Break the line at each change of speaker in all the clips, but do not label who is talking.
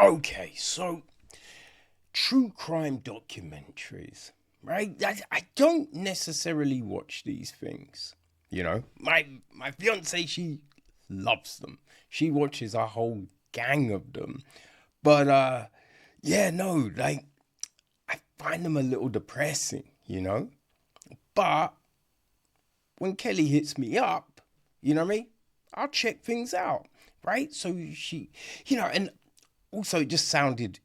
Okay, so true crime documentaries, right? I don't necessarily watch these things. You know, my fiance, she loves them. She watches a whole gang of them. But yeah, no, like I find them a little depressing, you know? But when Kelly hits me up, you know what I mean? I'll check things out, right? So she, and also it just sounded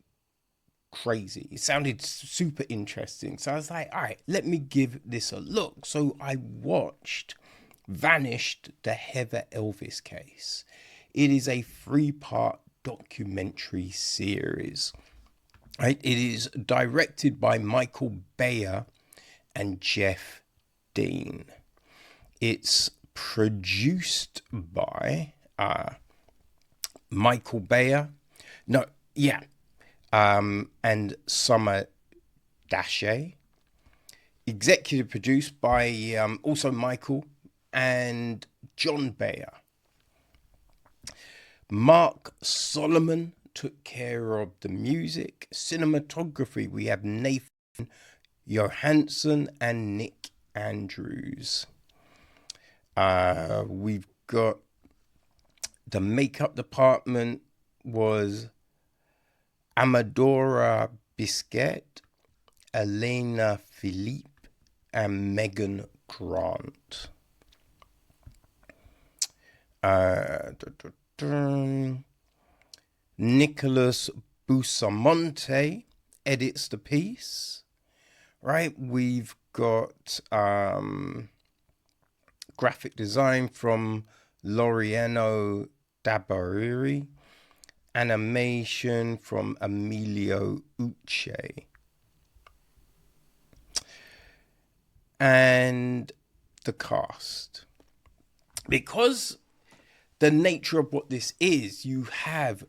crazy. It sounded super interesting. So I was like, all right, let me give this a look. So I watched Vanished, the Heather Elvis Case. It is a 3-part documentary series. Right? It is directed by Michael Bayer and Jeff Dean. It's produced by Michael Bayer. No, yeah. And Summer Dashe. Executive produced by also Michael and John Bayer. Mark Solomon took care of the music. Cinematography, we have Nathan Johansson and Nick Andrews. We've got the makeup department was Amadora Biscuit, Elena Philippe, and Megan Grant. Nicholas Busamonte edits the piece. Right, we've got graphic design from Loriano Dabariri, animation from Emilio Uche. And the cast. Because the nature of what this is, you have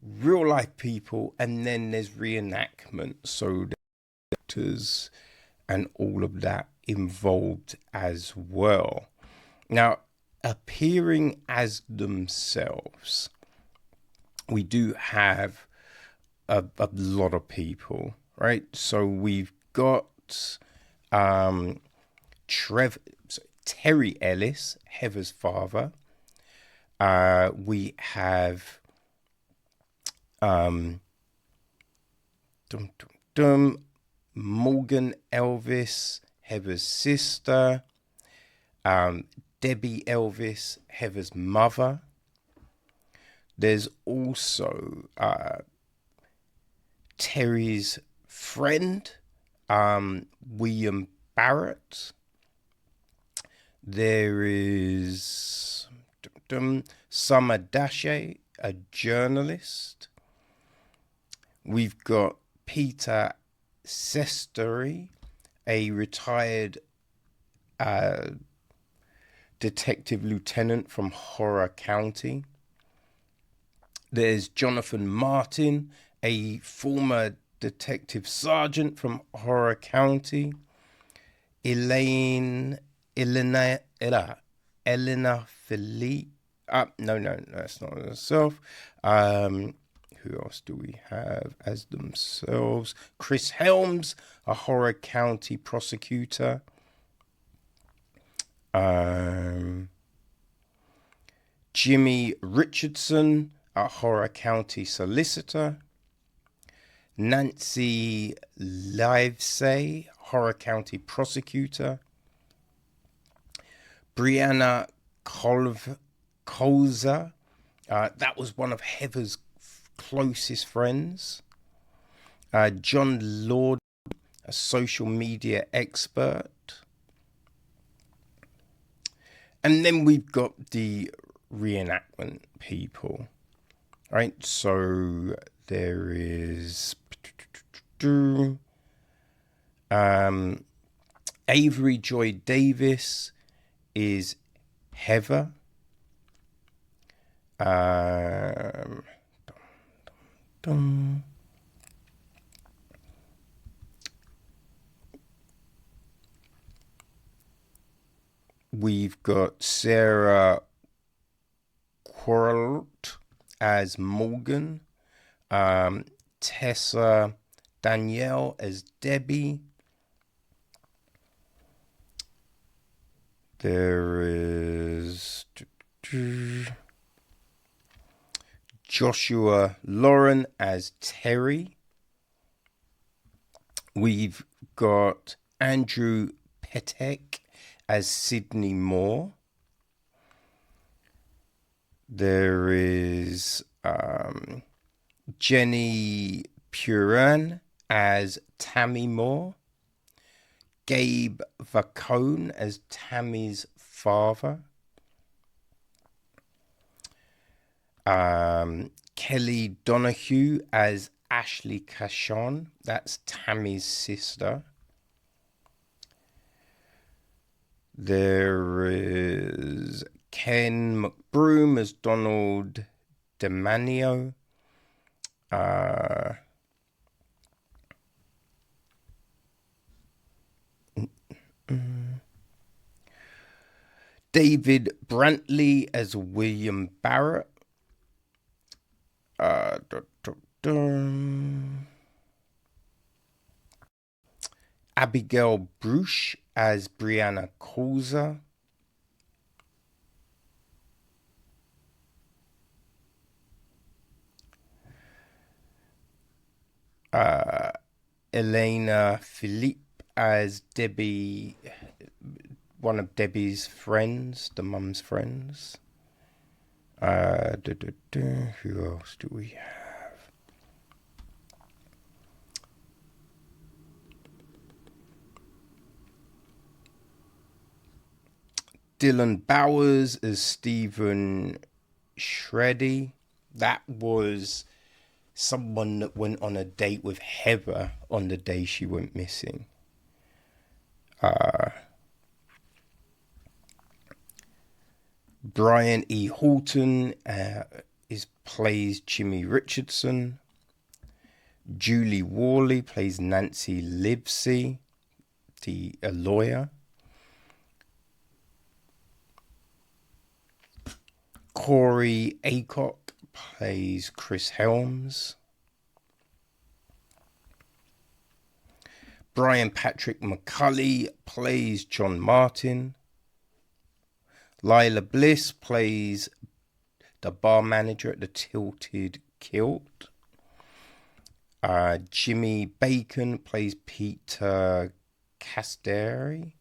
real life people and then there's reenactment. So the actors and all of that involved as well. Now, appearing as themselves, we do have a lot of people, right? So we've got Terry Ellis, Heather's father. We have Morgan Elvis, Heather's sister. Debbie Elvis, Heather's mother. There's also Terry's friend, William Barrett. There is Summer Dashe, a journalist. We've got Peter Sesteri, a retired detective lieutenant from Horror County. There's Jonathan Martin, a former detective sergeant from Horror County. Elena Philippe. No, that's not herself. Who else do we have as themselves? Chris Helms, a Horror County prosecutor. Jimmy Richardson, a Horror County solicitor. Nancy Livesay, Horror County prosecutor. Brianna Colza, that was one of Heather's closest friends. John Lord, a social media expert. And then we've got the reenactment people, right? So there is Avery Joy Davis is Heather. We've got Sarah Quarlt as Morgan. Tessa Danielle as Debbie. There is Joshua Lauren as Terry. We've got Andrew Petek as Sidney Moore. There is Jenny Puran as Tammy Moore. Gabe Vacone as Tammy's father. Kelly Donahue as Ashley Cashon. That's Tammy's sister. There is Ken McBroom as Donald DeManio. David Brantley as William Barrett. Abigail Bruce as Brianna Colza. Elena Philippe as Debbie, one of Debbie's friends, the mum's friends. Who else do we have? Dylan Bowers as Stephen Shreddy. That was someone that went on a date with Heather on the day she went missing. Brian E. Horton plays Jimmy Richardson. Julie Worley plays Nancy Livesey, a lawyer. Corey Aycock plays Chris Helms. Brian Patrick McCulley plays John Martin. Lila Bliss plays the bar manager at the Tilted Kilt. Jimmy Bacon plays Peter Casteri.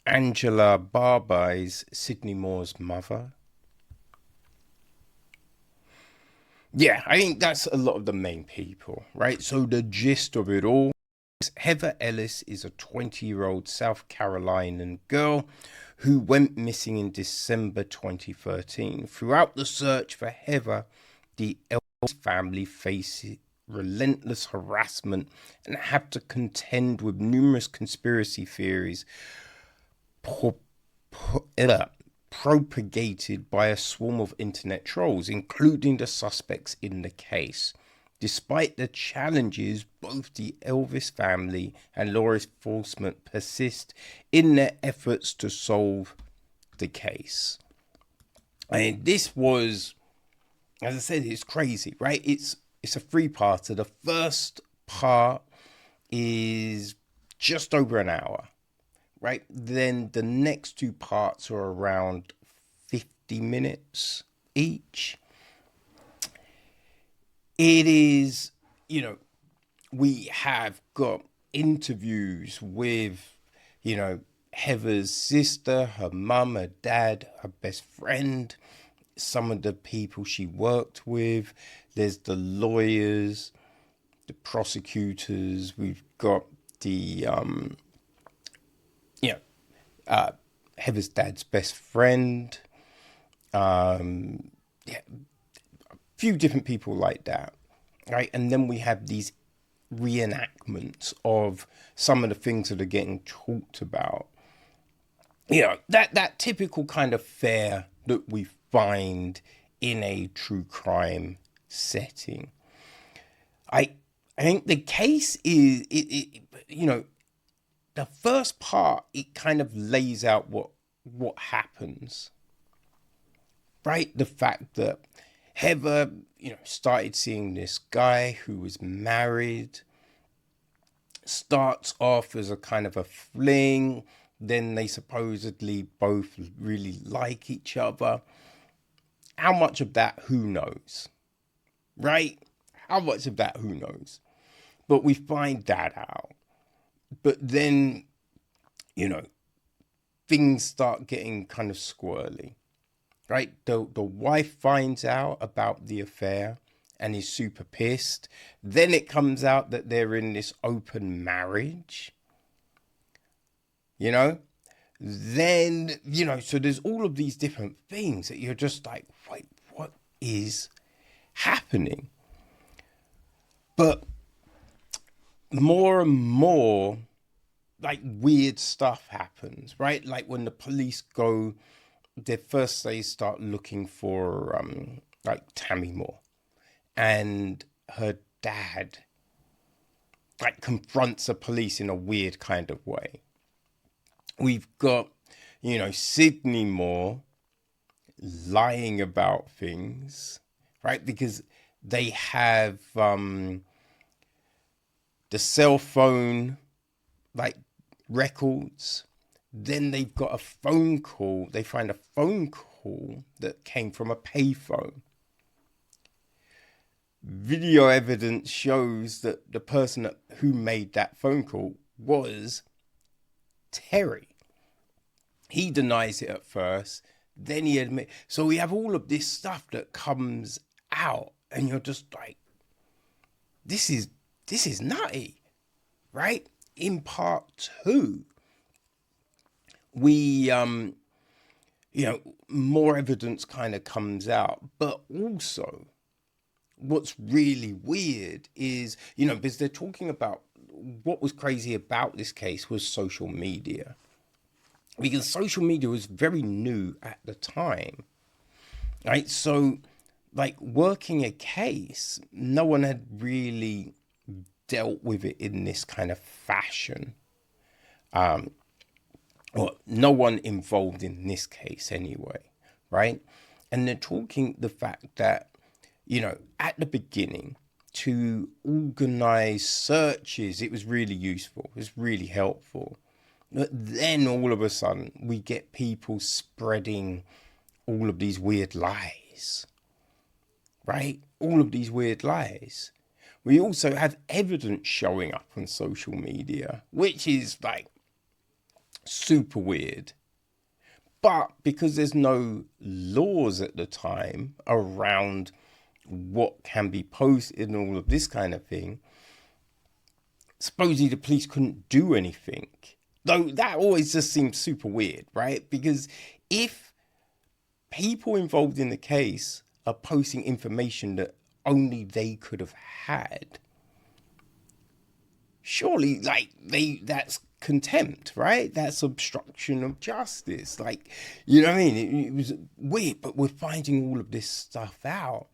Angela Barber is Sidney Moore's mother. Yeah, I think that's a lot of the main people, right? So the gist of it all is Heather Ellis is a 20-year-old South Carolinian girl who went missing in December 2013. Throughout the search for Heather, the Elvis family faces relentless harassment and have to contend with numerous conspiracy theories propagated by a swarm of internet trolls, including the suspects in the case. Despite the challenges, both the Elvis family and law enforcement persist in their efforts to solve the case. And this was, as I said, it's crazy, right? It's a three-parter. The first part is just over an hour. Right, then the next two parts are around 50 minutes each. It is, we have got interviews with, Heather's sister, her mum, her dad, her best friend, some of the people she worked with. There's the lawyers, the prosecutors. We've got the Heather's dad's best friend. A few different people like that, right? And then we have these reenactments of some of the things that are getting talked about. That typical kind of fare that we find in a true crime setting. I think the case is, the first part, it kind of lays out what happens. right? The fact that Heather, started seeing this guy who was married, starts off as a kind of a fling, then they supposedly both really like each other. How much of that, who knows, right? How much of that, who knows? But we find that out. But then, things start getting kind of squirrely, right? The wife finds out about the affair and is super pissed. Then it comes out that they're in this open marriage, Then, so there's all of these different things that you're just like, wait, what is happening? But more and more, like, weird stuff happens, right? Like when the police go, they start looking for, like, Tammy Moore. And her dad, like, confronts the police in a weird kind of way. We've got, Sidney Moore lying about things, right? Because they have the cell phone, like, records. Then they've got a phone call. They find a phone call that came from a payphone. Video evidence shows that the person who made that phone call was Terry. He denies it at first, then he admits. So we have all of this stuff that comes out, and you're just like, this is nutty, right? In part 2, we more evidence kind of comes out, but also what's really weird is, because they're talking about what was crazy about this case was social media. Because social media was very new at the time, right? So, like, working a case, no one had really dealt with it in this kind of fashion. Or no one involved in this case anyway, right? And they're talking the fact that, at the beginning, to organize searches, it was really useful. It was really helpful. But then all of a sudden, we get people spreading all of these weird lies, right? All of these weird lies. We also have evidence showing up on social media, which is like super weird. But because there's no laws at the time around what can be posted and all of this kind of thing, supposedly the police couldn't do anything. Though that always just seems super weird, right? Because if people involved in the case are posting information that only they could have had, surely, like, that's contempt, right? That's obstruction of justice. Like, you know what I mean? It was weird, but we're finding all of this stuff out.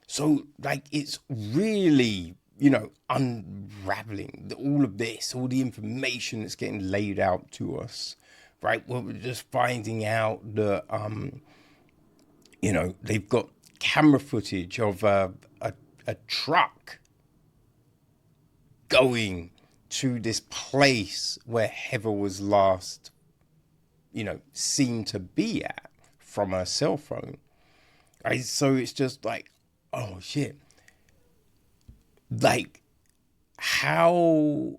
So, like, it's really, unraveling all of this, all the information that's getting laid out to us, right? Well, we're just finding out that, they've got camera footage of a truck going to this place where Heather was last, seen to be at from her cell phone. Right? So it's just like, oh shit. Like, how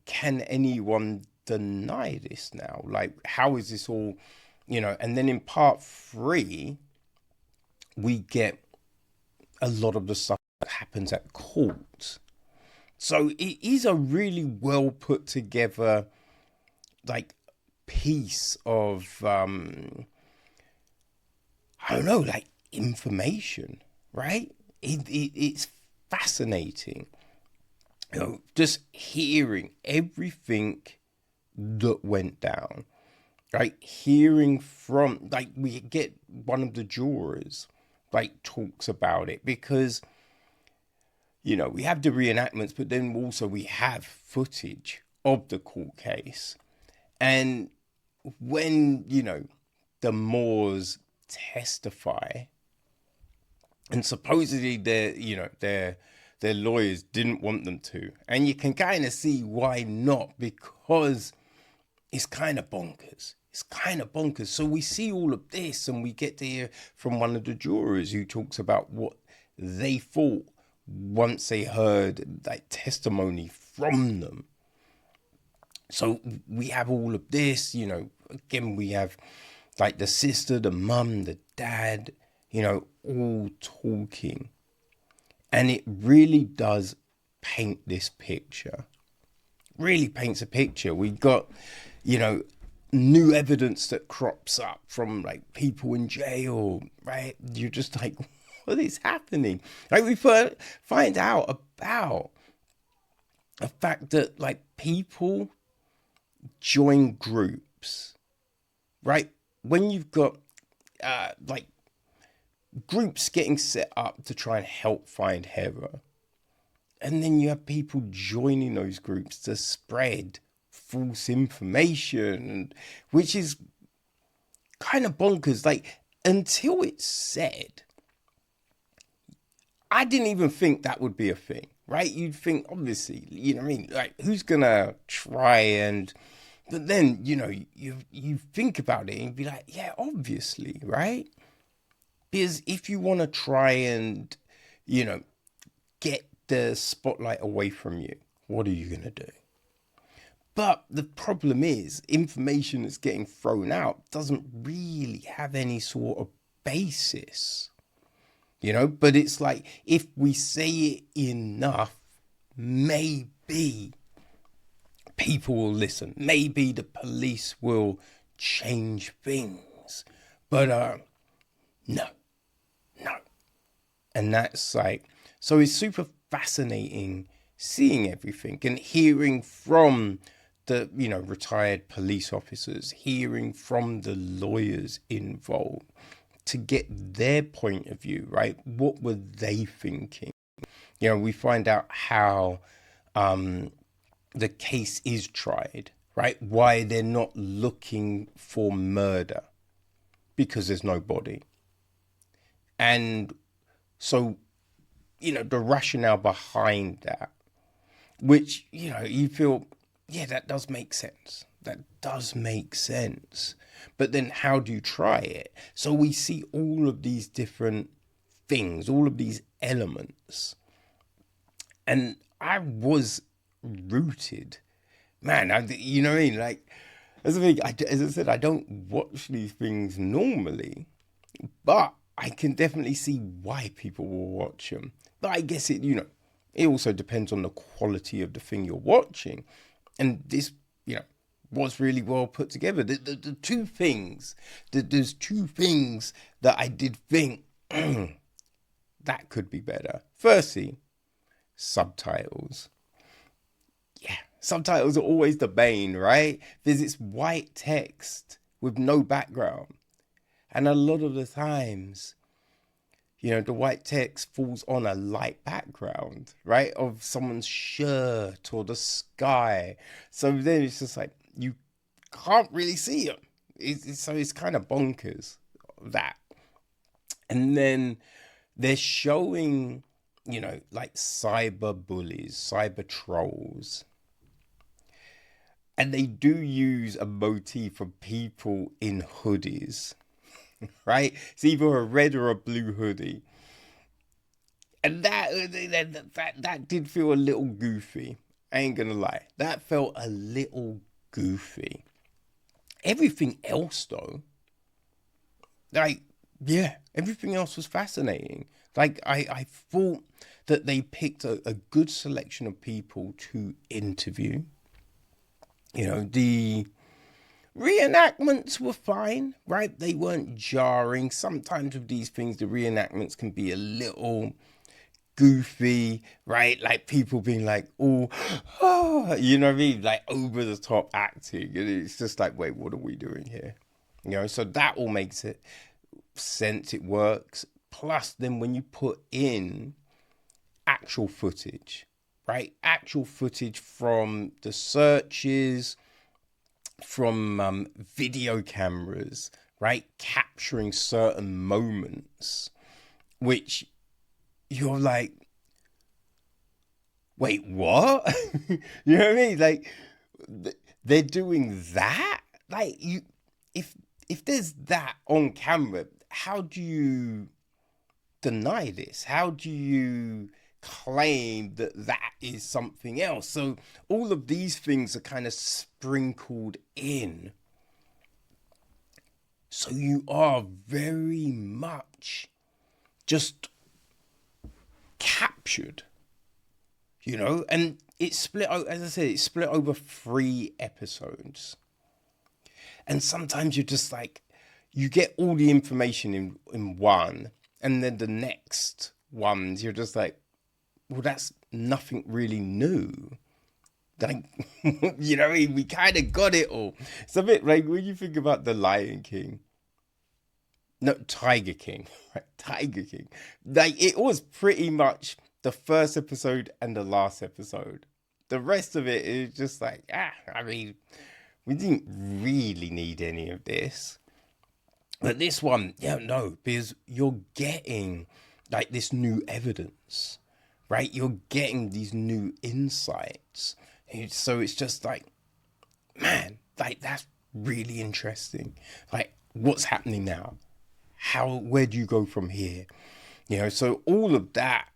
can anyone deny this now? Like, how is this all, and then in part 3, we get a lot of the stuff that happens at court. So it is a really well put together, like, piece of, I don't know, like, information, right? It's fascinating, just hearing everything that went down, right? Hearing from, like, we get one of the jurors, like, talks about it because, we have the reenactments, but then also we have footage of the court case. And when, the Moores testify, and supposedly their lawyers didn't want them to, and you can kind of see why not, because it's kind of bonkers. It's kind of bonkers. So we see all of this, and we get to hear from one of the jurors who talks about what they thought once they heard that testimony from them. So we have all of this, again, we have like the sister, the mum, the dad, all talking. And it really does paint this picture. Really paints a picture. We've got, new evidence that crops up from like people in jail, right? You're just like, what is happening? Like we find out about the fact that like people join groups, right? When you've got like groups getting set up to try and help find Heather, and then you have people joining those groups to spread false information, and which is kind of bonkers. Like, until it's said, I didn't even think that would be a thing, right? You'd think, obviously, like, who's gonna try and, but then, you think about it and you'd be like, yeah, obviously, right? Because if you want to try and, get the spotlight away from you, what are you gonna do? But the problem is, information that's getting thrown out doesn't really have any sort of basis, but it's like, if we say it enough, maybe people will listen. Maybe the police will change things. But no. And that's like, so it's super fascinating seeing everything and hearing from the, retired police officers, hearing from the lawyers involved to get their point of view, right? What were they thinking? We find out how the case is tried, right? Why they're not looking for murder, because there's no body. And so, the rationale behind that, which, you feel, yeah, that does make sense. That does make sense. But then how do you try it? So we see all of these different things, all of these elements. And I was rooted. Man, you know what I mean? Like, as I said, I don't watch these things normally, but I can definitely see why people will watch them. But I guess it also depends on the quality of the thing you're watching. And this, was really well put together. The two things, there's two things that I did think that could be better. Firstly, subtitles. Yeah, subtitles are always the bane, right? There's this white text with no background. And a lot of the times, the white text falls on a light background, right? Of someone's shirt or the sky. So then it's just like, you can't really see them. So it's kind of bonkers, that. And then they're showing, like cyber bullies, cyber trolls. And they do use a motif of people in hoodies, right? It's either a red or a blue hoodie. And that did feel a little goofy. I ain't gonna lie. That felt a little goofy. Everything else, though, like, yeah, everything else was fascinating. Like, I thought that they picked a good selection of people to interview. The reenactments were fine, right? They weren't jarring. Sometimes with these things, the reenactments can be a little goofy, right? Like people being like, oh, you know what I mean? Like over the top acting. And it's just like, wait, what are we doing here? So that all makes it sense. It works. Plus, then when you put in actual footage, right? Actual footage from the searches, from video cameras, right? Capturing certain moments, which you're like, wait, what? You know what I mean? Like, they're doing that? Like, if there's that on camera, how do you deny this? How do you claim that that is something else? So all of these things are kind of sprinkled in. So you are very much just captured, you know? And it's split, as I said, it's split over 3 episodes. And sometimes you're just like, you get all the information in one, and then the next ones, you're just like, well, that's nothing really new. Like, you know, we kind of got it all. It's a bit like when you think about The Lion King. No, Tiger King. Right? Tiger King. Like, it was pretty much the first episode and the last episode. The rest of it is just like, I mean, we didn't really need any of this. But this one, yeah, no, because you're getting like this new evidence, right? You're getting these new insights. So it's just like, man, like that's really interesting. Like, what's happening now? Where do you go from here? You know, so all of that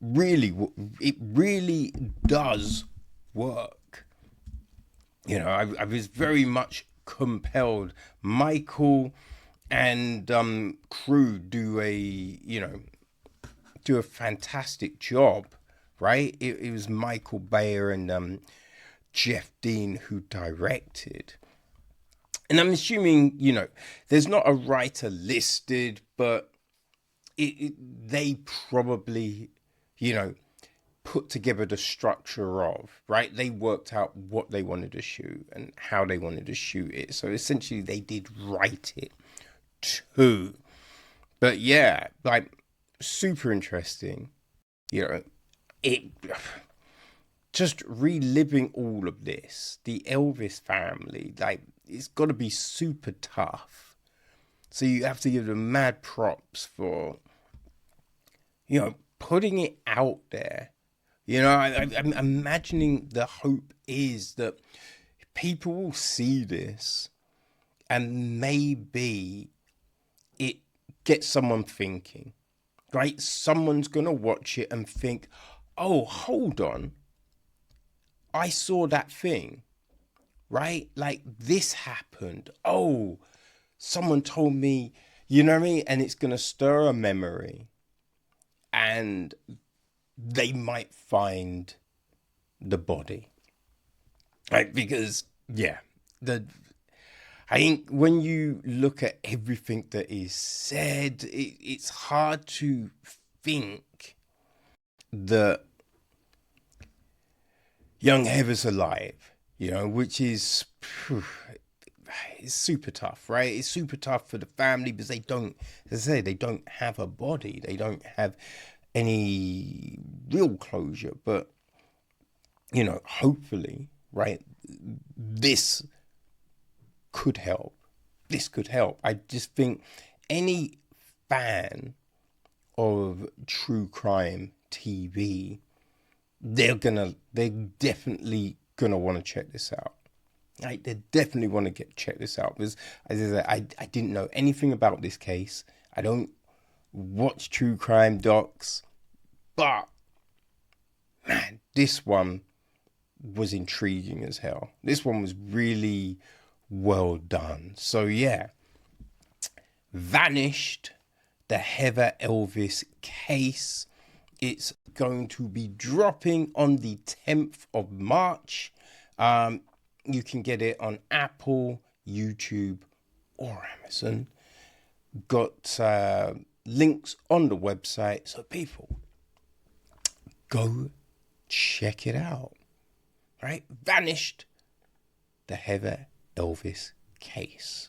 really, it really does work. You know, I was very much compelled. Michael and crew do a fantastic job, right? It was Michael Bayer and Jeff Dean who directed. And I'm assuming, you know, there's not a writer listed, but they probably, you know, put together the structure of, right? They worked out what they wanted to shoot and how they wanted to shoot it. So essentially they did write it too. But yeah, like super interesting. You know, it just reliving all of this, the Elvis family, like it's got to be super tough. So you have to give them mad props for, you know, putting it out there. You know, I'm imagining the hope is that people will see this and maybe it gets someone thinking, right? Someone's going to watch it and think, oh, hold on. I saw that thing, right? Like this happened. Oh, someone told me, you know what I mean? And it's going to stir a memory and they might find the body. Right? Because, yeah, I think when you look at everything that is said, it's hard to think that young Heather's alive, you know, which is it's super tough, right? It's super tough for the family because they don't, as I say, they don't have a body. They don't have any real closure. But, you know, hopefully, right, this could help. This could help. I just think any fan of true crime TV, they're definitely gonna want to check this out. Like, they definitely want to check this out because, as I said, I didn't know anything about this case. I don't watch true crime docs, but man, this one was intriguing as hell. This one was really well done. So yeah, Vanished, the Heather Elvis Case. It's going to be dropping on the 10th of March. You can get it on Apple, YouTube, or Amazon. Got links on the website. So people, go check it out. Right? Vanished, the Heather Elvis Case.